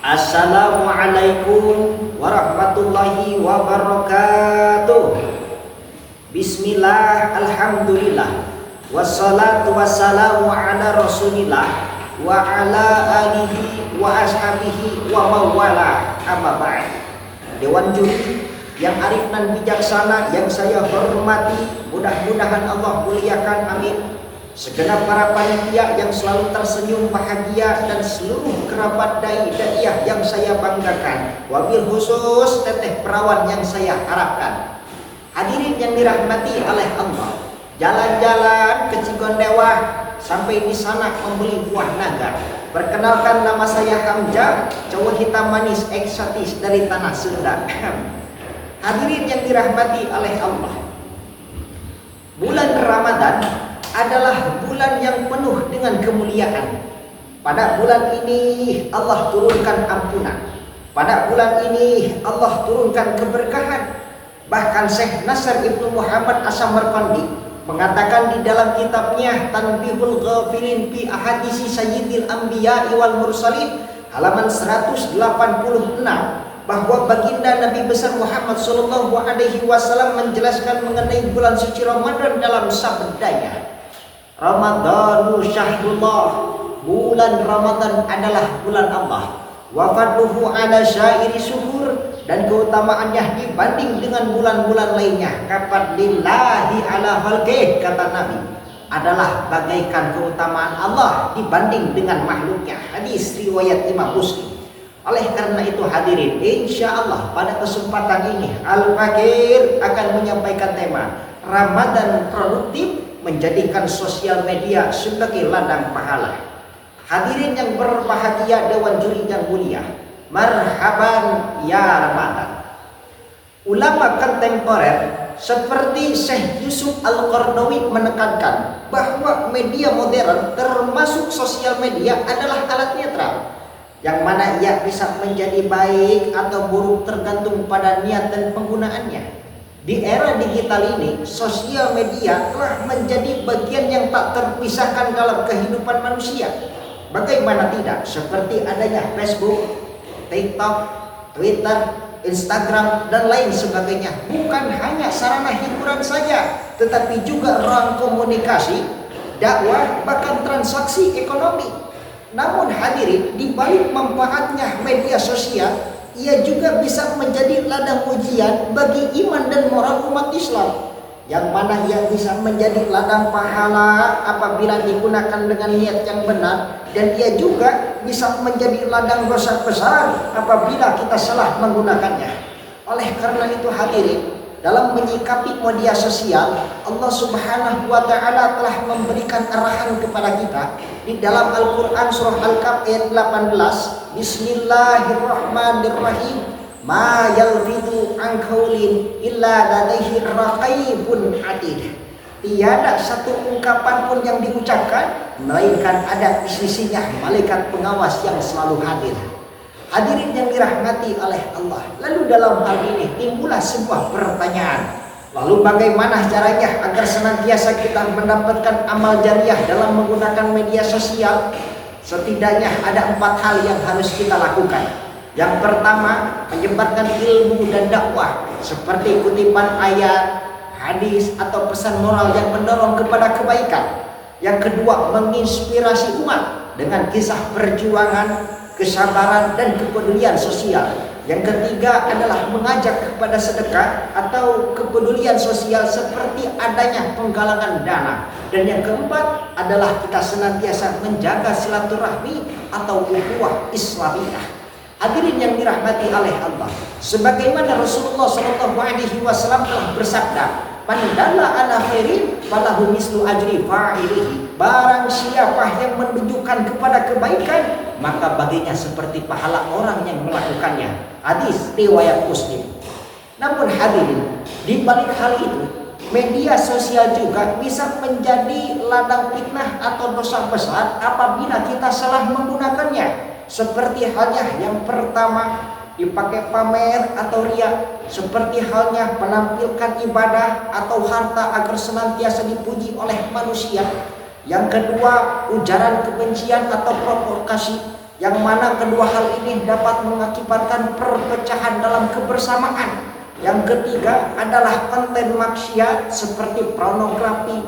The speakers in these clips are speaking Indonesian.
Assalamualaikum warahmatullahi wabarakatuh. Bismillah, alhamdulillah, wassalatu wassalamu ala rasulillah wa ala alihi wa ashabihi wa mawala, amma ba'd. Dewan juri yang arif dan bijaksana yang saya hormati, mudah-mudahan Allah muliakan, amin. Segenap para panitia yang selalu tersenyum bahagia dan seluruh kerabat dai-daiyah yang saya banggakan, wabil khusus teteh perawan yang saya harapkan. Hadirin yang dirahmati oleh Allah, jalan-jalan ke Cigondewa sampai di sana membeli buah naga. Perkenalkan, nama saya Hamzah, cowok hitam manis eksotis dari tanah Sunda. Hadirin yang dirahmati oleh Allah, bulan Ramadan adalah bulan yang penuh dengan kemuliaan. Pada bulan ini Allah turunkan ampunan. Pada bulan ini Allah turunkan keberkahan. Bahkan Syekh Nasr Ibnu Muhammad As-Samarqandi mengatakan di dalam kitabnya Tanbihul Ghafilin fi Ahadisi Sayyidil Anbiya wal Mursalin halaman 186 bahwa baginda Nabi besar Muhammad sallallahu alaihi wasallam menjelaskan mengenai bulan suci Ramadan dalam sabdanya, Ramadanu syahrullah, bulan Ramadan adalah bulan Allah, wa fadluhu ala syairi syuhur, dan keutamaannya dibanding dengan bulan-bulan lainnya, kafadlillahi ala khalqih, kata Nabi, adalah bagaikan keutamaan Allah dibanding dengan makhluknya. Hadis riwayat Imam Muslim. Oleh karena itu hadirin, insya Allah pada kesempatan ini Al-Fakir akan menyampaikan tema Ramadan produktif, menjadikan sosial media sebagai ladang pahala. Hadirin yang berbahagia, dewan juri yang mulia, marhaban ya Ramadan. Ulama kontemporer seperti Syekh Yusuf Al-Qardawi menekankan bahwa media modern termasuk sosial media adalah alat netral, yang mana ia bisa menjadi baik atau buruk tergantung pada niat dan penggunaannya. Di era digital ini, sosial media telah menjadi bagian yang tak terpisahkan dalam kehidupan manusia. Bagaimana tidak, seperti adanya Facebook, TikTok, Twitter, Instagram, dan lain sebagainya. Bukan hanya sarana hiburan saja, tetapi juga ruang komunikasi, dakwah, bahkan transaksi ekonomi. Namun hadirin, di balik manfaatnya media sosial, ia juga bisa menjadi ladang ujian bagi iman dan moral umat Islam, yang mana ia bisa menjadi ladang pahala apabila digunakan dengan niat yang benar, dan ia juga bisa menjadi ladang dosa besar apabila kita salah menggunakannya. Oleh karena itu hadirin, dalam menyikapi media sosial, Allah Subhanahu wa ta'ala telah memberikan arahan kepada kita di dalam Al-Quran surah Al-Kahf ayat 18, Bismillahirrahmanirrahim, ma yalfidu an qaulin illa ladaihi raqibun atid. Tiada satu ungkapan pun yang diucapkan melainkan ada di sisinya malaikat pengawas yang selalu hadir. Hadirin yang dirahmati oleh Allah, lalu dalam hal ini timbullah sebuah pertanyaan, lalu bagaimana caranya agar senantiasa kita mendapatkan amal jariah dalam menggunakan media sosial? Setidaknya ada 4 hal yang harus kita lakukan. Yang pertama, menyebarkan ilmu dan dakwah seperti kutipan ayat, hadis, atau pesan moral yang mendorong kepada kebaikan. Yang kedua, menginspirasi umat dengan kisah perjuangan, kesabaran, dan kepedulian sosial. Yang ketiga adalah mengajak kepada sedekah atau kepedulian sosial seperti adanya penggalangan dana. Dan yang keempat adalah kita senantiasa menjaga silaturahmi atau ukhuwah Islamiyah. Hadirin yang dirahmati oleh Allah, sebagaimana Rasulullah SAW telah bersabda, man dalla ala khairin falahu mislu ajri fa'ilihi. Barang siapa yang menunjukkan kepada kebaikan, maka baginya seperti pahala orang yang melakukannya. Hadis riwayat Muslim. Namun hadirin, di balik hal itu, media sosial juga bisa menjadi ladang fitnah atau dosa besar apabila kita salah menggunakannya. Seperti halnya yang pertama, dipakai pamer atau riya, seperti halnya menampilkan ibadah atau harta agar senantiasa dipuji oleh manusia. Yang kedua, ujaran kebencian atau provokasi. yang mana kedua hal ini dapat mengakibatkan perpecahan dalam kebersamaan. Yang ketiga adalah konten maksiat seperti pornografi,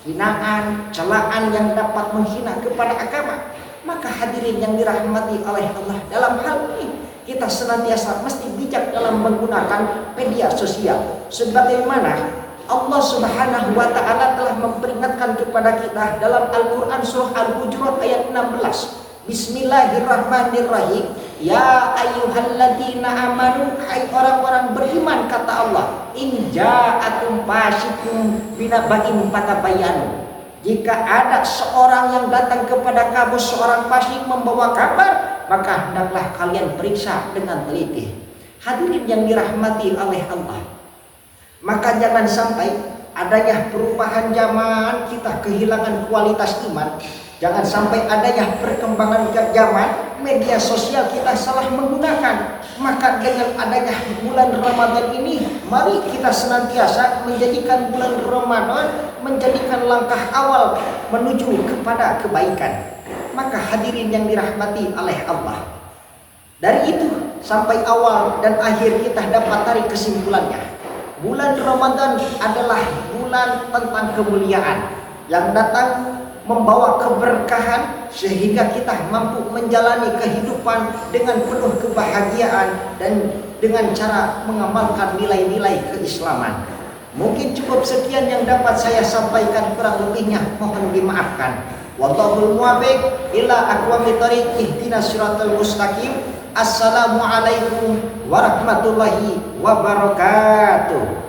hinaan, celaan yang dapat menghina kepada agama. Maka hadirin yang dirahmati oleh Allah, dalam hal ini kita senantiasa mesti bijak dalam menggunakan media sosial. Sebagaimana Allah Subhanahu wa taala telah memperingatkan kepada kita dalam Al-Qur'an surah Al-Hujurat ayat 16. Bismillahirrahmanirrahim. Ya ayyuhalladzina amanu, hai orang-orang beriman, kata Allah, in ja'akum fasiqun binaba'in fatabayyanu. Jika ada seorang yang datang kepada kamu, seorang fasik membawa kabar, maka hendaklah kalian periksa dengan teliti. Hadirin yang dirahmati oleh Allah, maka jangan sampai adanya perubahan zaman kita kehilangan kualitas iman. Jangan sampai adanya perkembangan zaman media sosial kita salah menggunakan. Maka dengan adanya bulan Ramadan ini, mari kita senantiasa menjadikan bulan Ramadan menjadikan langkah awal menuju kepada kebaikan. Maka hadirin yang dirahmati oleh Allah, dari itu sampai awal dan akhir kita dapat tarik kesimpulannya. Bulan Ramadan adalah bulan tentang kemuliaan yang datang membawa keberkahan sehingga kita mampu menjalani kehidupan dengan penuh kebahagiaan dan dengan cara mengamalkan nilai-nilai keislaman. Mungkin cukup sekian yang dapat saya sampaikan, kurang lebihnya mohon dimaafkan. Wallahul muwaffiq ila aqwamit thoriq, ihdinas siratal mustaqim. Assalamualaikum warahmatullahi wabarakatuh.